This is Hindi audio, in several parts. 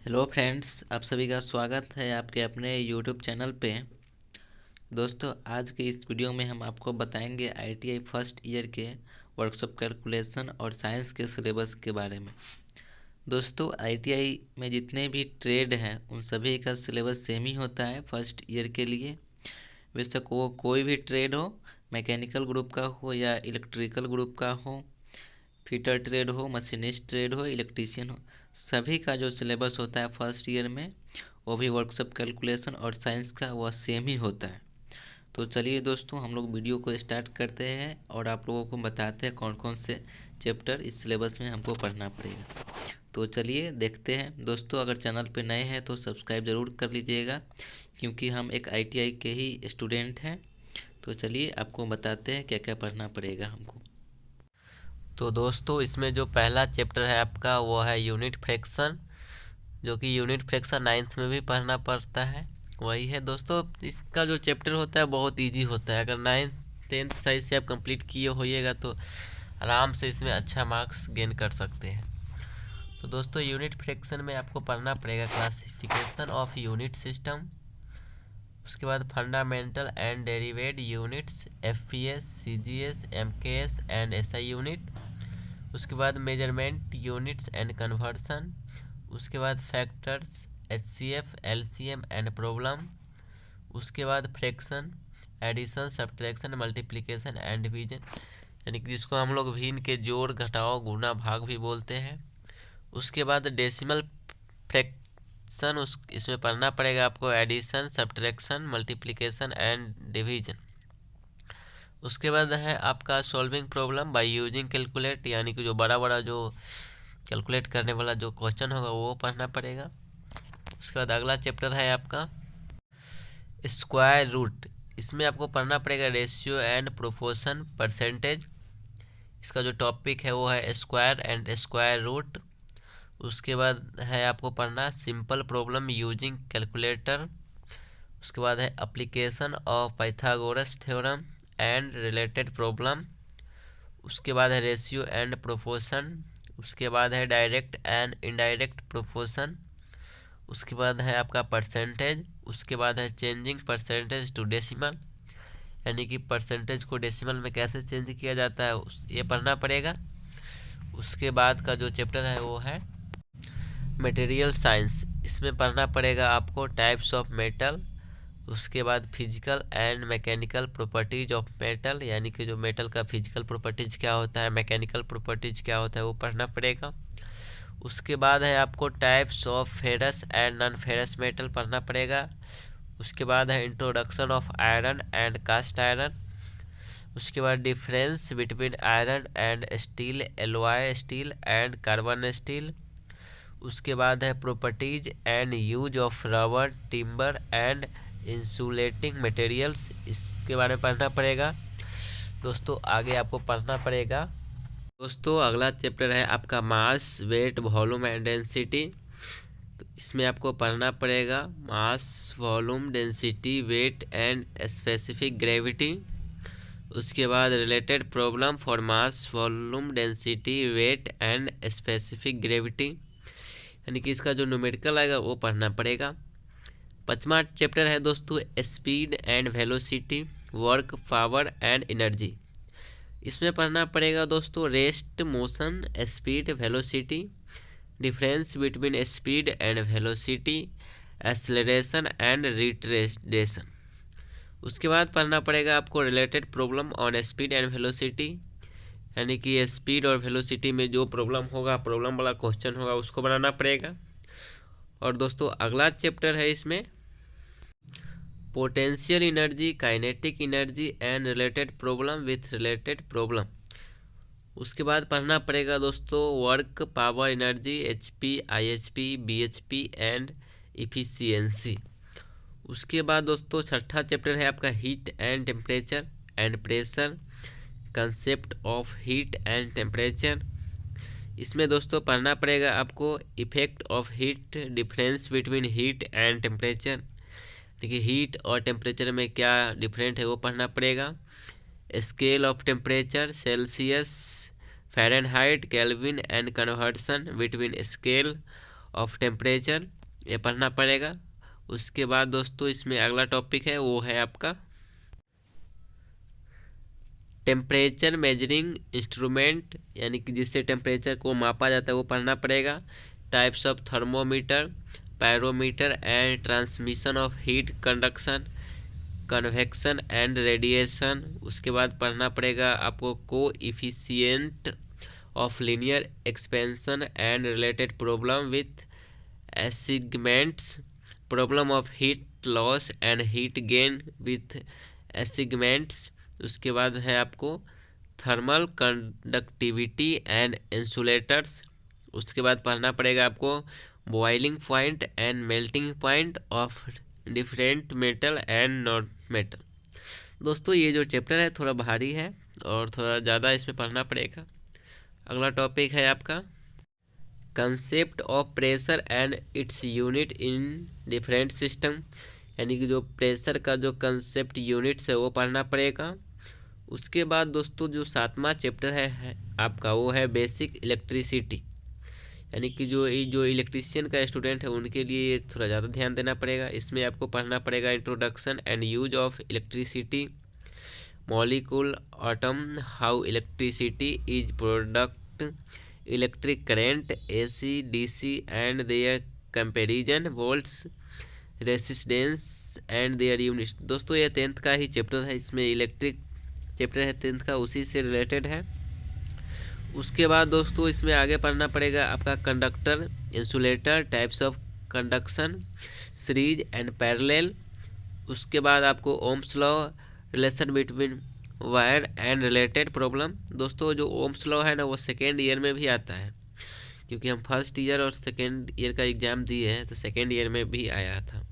हेलो फ्रेंड्स, आप सभी का स्वागत है आपके अपने यूट्यूब चैनल पे। दोस्तों, आज के इस वीडियो में हम आपको बताएंगे आईटीआई फर्स्ट ईयर के वर्कशॉप कैलकुलेशन और साइंस के सिलेबस के बारे में। दोस्तों, आईटीआई में जितने भी ट्रेड हैं उन सभी का सिलेबस सेम ही होता है फर्स्ट ईयर के लिए। बेशक वो कोई भी ट्रेड हो, मैकेनिकल ग्रुप का हो या इलेक्ट्रिकल ग्रुप का हो, फिटर ट्रेड हो, मशीनिस्ट ट्रेड हो, इलेक्ट्रीशियन हो, सभी का जो सिलेबस होता है फर्स्ट ईयर में वो भी वर्कशॉप कैलकुलेशन और साइंस का वह सेम ही होता है। तो चलिए दोस्तों, हम लोग वीडियो को स्टार्ट करते हैं और आप लोगों को बताते हैं कौन कौन से चैप्टर इस सिलेबस में हमको पढ़ना पड़ेगा। तो चलिए देखते हैं। दोस्तों, अगर चैनल पे नए हैं तो सब्सक्राइब ज़रूर कर लीजिएगा, क्योंकि हम एक आईटीआई के ही स्टूडेंट हैं। तो चलिए आपको बताते हैं क्या क्या पढ़ना पड़ेगा हमको। तो दोस्तों, इसमें जो पहला चैप्टर है आपका वो है यूनिट फ्रैक्शन, जो कि यूनिट फ्रैक्शन 9th में भी पढ़ना पड़ता है। वही है दोस्तों, इसका जो चैप्टर होता है बहुत इजी होता है। अगर 9th 10th सही से आप कंप्लीट किए होइएगा तो आराम से इसमें अच्छा मार्क्स गेन कर सकते हैं। तो दोस्तों, यूनिट फ्रैक्शन में आपको पढ़ना पड़ेगा क्लासिफिकेशन ऑफ यूनिट सिस्टम, उसके बाद fundamental and derived units, FPS, CGS, MKS and SI unit, उसके बाद मेजरमेंट यूनिट्स एंड कन्वर्सन, उसके बाद factors, HCF, LCM and problem, उसके बाद fraction, addition, subtraction, multiplication and division, यानी कि जिसको हम लोग भिन्न के जोड़, घटाव, गुना, भाग भी बोलते हैं। उसके बाद डेसिमल फ्रैक्शन, इसमें पढ़ना पड़ेगा आपको addition, subtraction, multiplication and division. उसके बाद है आपका solving problem by using calculate, यानी कि जो बड़ा बड़ा जो कैलकुलेट करने वाला जो क्वेश्चन होगा वो पढ़ना पड़ेगा। उसके बाद अगला चैप्टर है आपका स्क्वायर रूट, इसमें आपको पढ़ना पड़ेगा रेशियो एंड प्रोपोर्शन, परसेंटेज। इसका जो टॉपिक है वो है स्क्वायर एंड स्क्वायर रूट। उसके बाद है आपको पढ़ना सिंपल प्रॉब्लम यूजिंग कैलकुलेटर। उसके बाद है application of Pythagoras theorem and related problem. उसके बाद है रेशियो एंड प्रोपोर्शन। उसके बाद है डायरेक्ट एंड इनडायरेक्ट प्रोपोर्शन। उसके बाद है आपका परसेंटेज। उसके बाद है चेंजिंग परसेंटेज टू डेसिमल, यानी कि परसेंटेज को डेसिमल में कैसे चेंज किया जाता है ये पढ़ना पड़ेगा। उसके बाद का जो चैप्टर है वो है मटेरियल साइंस, इसमें पढ़ना पड़ेगा आपको टाइप्स ऑफ मेटल। उसके बाद physical and mechanical properties of metal, यानी कि जो मेटल का फिजिकल प्रॉपर्टीज क्या होता है, मैकेनिकल प्रॉपर्टीज क्या होता है वो पढ़ना पड़ेगा। उसके बाद है आपको types of ferrous and non ferrous metal पढ़ना पड़ेगा। उसके बाद है introduction of iron and cast iron. उसके बाद difference between iron and steel, alloy steel and carbon steel. उसके बाद है properties and use of rubber, timber and insulating materials, इसके बारे में पढ़ना पड़ेगा। दोस्तों, आगे आपको पढ़ना पड़ेगा। दोस्तों, अगला चैप्टर है आपका mass, weight, volume and density. तो इसमें आपको पढ़ना पड़ेगा mass, volume, density, weight and specific gravity. उसके बाद related problem for mass, volume, density, weight and specific gravity, यानी कि इसका जो न्यूमेरिकल आएगा वो पढ़ना पड़ेगा। 5वां चैप्टर है दोस्तों speed and velocity, work, power and energy. इसमें पढ़ना पड़ेगा दोस्तों rest, motion, speed, velocity, difference between speed and velocity, acceleration and retardation. उसके बाद पढ़ना पड़ेगा आपको related problem on speed and velocity, यानी कि स्पीड और वेलोसिटी में जो प्रॉब्लम होगा, प्रॉब्लम वाला क्वेश्चन होगा उसको बनाना पड़ेगा। और दोस्तों, अगला चैप्टर है इसमें potential energy, kinetic energy and related problem with related problem. उसके बाद पढ़ना पड़ेगा दोस्तों work, power, energy, HP, IHP, BHP and efficiency. उसके बाद दोस्तों 6ठा चैप्टर है आपका heat and temperature and pressure, concept of heat and temperature. इसमें दोस्तों पढ़ना पड़ेगा आपको effect of heat, difference between heat and temperature, देखिए हीट और टेम्परेचर में क्या डिफरेंट है वो पढ़ना पड़ेगा। Scale of temperature, Celsius, Fahrenheit, kelvin and conversion between scale of temperature. ये पढ़ना पड़ेगा। उसके बाद दोस्तों इसमें अगला टॉपिक है वो है आपका टेम्परेचर मेजरिंग इंस्ट्रूमेंट, यानी कि जिससे टेम्परेचर को मापा जाता है वो पढ़ना पड़ेगा। Types of thermometer, pyrometer and transmission of heat, conduction, convection and radiation. उसके बाद पढ़ना पड़ेगा आपको coefficient of linear expansion and related problem with assignments, problem of heat loss and heat gain with assignments. उसके बाद है आपको थर्मल कंडक्टिविटी एंड इंसुलेटर्स। उसके बाद पढ़ना पड़ेगा आपको boiling point and melting point of different metal and non metal. दोस्तों ये जो चैप्टर है थोड़ा भारी है और थोड़ा ज़्यादा इसमें पढ़ना पड़ेगा। अगला टॉपिक है आपका concept of pressure and its unit in different system, यानी कि जो प्रेशर का जो कंसेप्ट यूनिट्स है वो पढ़ना पड़ेगा। उसके बाद दोस्तों जो 7वां चैप्टर है आपका वो है बेसिक इलेक्ट्रिसिटी, यानी कि जो इलेक्ट्रीशियन का स्टूडेंट है उनके लिए थोड़ा ज़्यादा ध्यान देना पड़ेगा। इसमें आपको पढ़ना पड़ेगा introduction and use of electricity, molecule, atom, how electricity is product, electric current, AC, DC and their comparison, volts, resistance and their units. दोस्तों ये 10th का ही चैप्टर है, इसमें इलेक्ट्रिक चैप्टर है 10th का, उसी से रिलेटेड है। उसके बाद दोस्तों इसमें आगे पढ़ना पड़ेगा आपका conductor, insulator, types of conduction, series and parallel. उसके बाद आपको Ohm's law, relation between wire and related problem. दोस्तों जो ओम्स लॉ है ना वो सेकेंड ईयर में भी आता है, क्योंकि हम फर्स्ट ईयर और सेकेंड ईयर का एग्ज़ाम दिए हैं तो सेकेंड ईयर में भी आया था।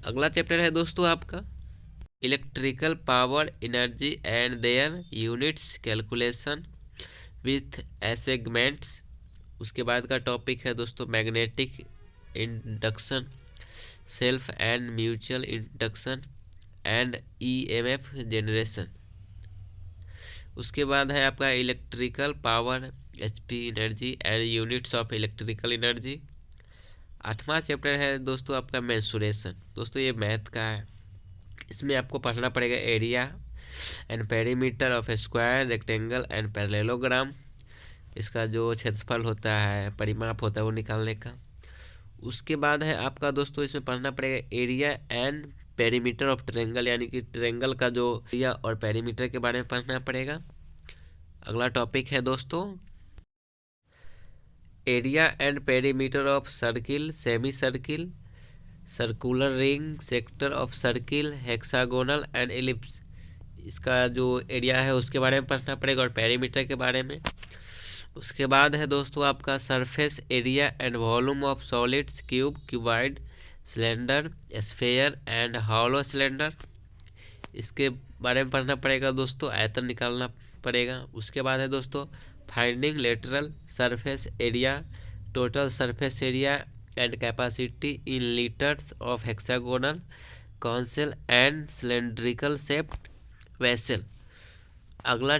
अगला चैप्टर है दोस्तों आपका electrical power, energy and their units, calculation with assignments. उसके बाद का टॉपिक है दोस्तों magnetic induction, self and mutual induction and EMF generation. उसके बाद है आपका electrical power, HP, energy and units of electrical energy. 8वां चैप्टर है दोस्तों आपका मेंसुरेशन। दोस्तों ये मैथ का है, इसमें आपको पढ़ना पड़ेगा area and perimeter of square, rectangle and parallelogram. इसका जो क्षेत्रफल होता है, परिमाप होता है वो निकालने का। उसके बाद है आपका दोस्तों इसमें पढ़ना पड़ेगा area and perimeter of triangle, यानी कि ट्रायंगल का जो एरिया और पेरीमीटर के बारे में पढ़ना पड़ेगा। अगला टॉपिक है दोस्तों area and perimeter of circle, semi circle, circular ring, sector of circle, hexagonal and ellipse. इसका जो एरिया है उसके बारे में पढ़ना पड़ेगा और पेरीमीटर के बारे में। उसके बाद है दोस्तों आपका surface area and volume of solids, cube, cuboid, cylinder, sphere and hollow cylinder. इसके बारे में पढ़ना पड़ेगा दोस्तों, आयतन निकालना पड़ेगा। उसके बाद है दोस्तों finding lateral surface area, total surface area and capacity in litres of hexagonal, conical and cylindrical shaped vessel. अगला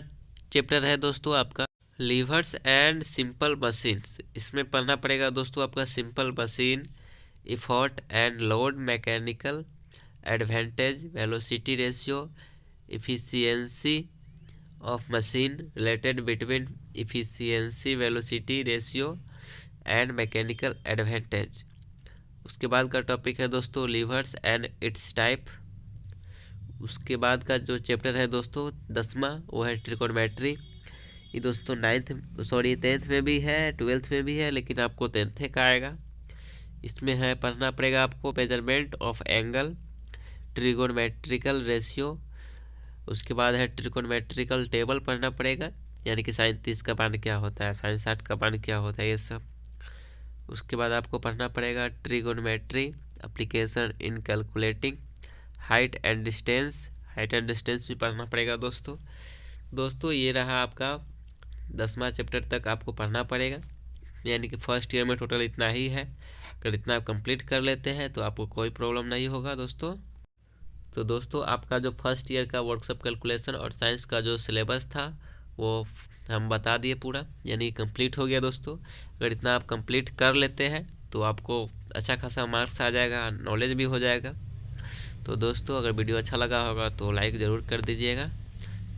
चैप्टर है दोस्तों आपका लीवर्स एंड सिंपल मशीन्स। इसमें पढ़ना पड़ेगा दोस्तों आपका simple machine, effort and load, mechanical advantage, velocity ratio, efficiency of machine, related between efficiency, velocity ratio and mechanical advantage. उसके बाद का टॉपिक है दोस्तों लीवर्स एंड इट्स टाइप। उसके बाद का जो चैप्टर है दोस्तों 10वां वो है ट्रिकोनोमेट्री। ये दोस्तों 10th में भी है, 12th में भी है, लेकिन आपको 10th का आएगा। इसमें है पढ़ना पड़ेगा आपको measurement of angle, trigonometrical ratio. उसके बाद है ट्रिकोनोमेट्रिकल टेबल पढ़ना पड़ेगा, यानी कि sin 30 का मान क्या होता है, sin 60 का मान क्या होता है, ये सब। उसके बाद आपको पढ़ना पड़ेगा trigonometry application in calculating height and distance, height and distance भी पढ़ना पड़ेगा दोस्तों ये रहा आपका 10वां चैप्टर तक आपको पढ़ना पड़ेगा, यानी कि फर्स्ट ईयर में टोटल इतना ही है। अगर इतना आप कंप्लीट कर लेते हैं तो आपको कोई प्रॉब्लम नहीं होगा दोस्तों। तो दोस्तों आपका जो फर्स्ट ईयर का वर्कशॉप कैलकुलेशन और साइंस का जो सिलेबस था वो हम बता दिए पूरा, यानी कंप्लीट हो गया दोस्तों। अगर इतना आप कंप्लीट कर लेते हैं तो आपको अच्छा खासा मार्क्स आ जाएगा, नॉलेज भी हो जाएगा। तो दोस्तों अगर वीडियो अच्छा लगा होगा तो लाइक ज़रूर कर दीजिएगा।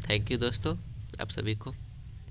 थैंक यू दोस्तों आप सभी को।